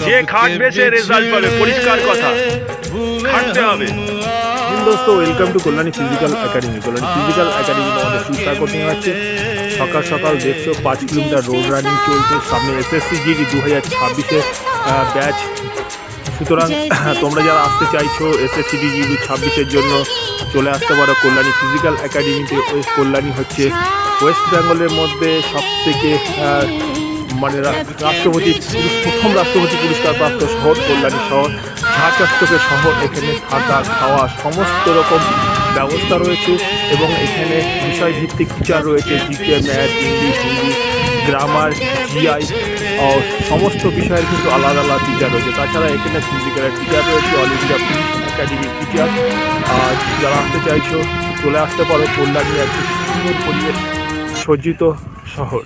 যে খাটবে সে রেজাল্ট পাবে, পরিষ্কার কথা, খাটতে হবে। दोस्तों welcome to Kalyani physical academy. Kalyani physical academy তোমাদের সুস্বাগত জানাচ্ছি। সকাল সকাল দেখছো 5 কিলোমিটার রোড রানিং চলছে, সামনে এসএসসি জিডি 2026 ব্যাচ। সুতরাং তোমরা যারা আসতে চাইছো এসএসসি জিডি 2026 জন্য চলে আসতে পারো কল্যাণী ফিজিক্যাল একাডেমিতে। কল্যাণী হচ্ছে ওয়েস্ট বেঙ্গলের মধ্যে সবথেকে মানে প্রথম রাষ্ট্রপতি পুরস্কার প্রাপ্ত শহর কল্যাণী শহর, ঝাঁচকচকে শহর। এখানে থাকা খাওয়া সমস্ত রকম ব্যবস্থা রয়েছে এবং এখানে বিষয়ভিত্তিক টিচার রয়েছে, GK, math, English, Hindi, grammar, GI সমস্ত বিষয়ের কিন্তু আলাদা আলাদা টিচার রয়েছে। তাছাড়া এখানে ফিজিক্যালের টিচার রয়েছে, অল ইন্ডিয়া পুলিশ একাডেমির টিচার। আর যারা আসতে চাইছো চলে আসতে পারো কল্যাণী, একটি সুন্দর পরিবেশ সজ্জিত শহর।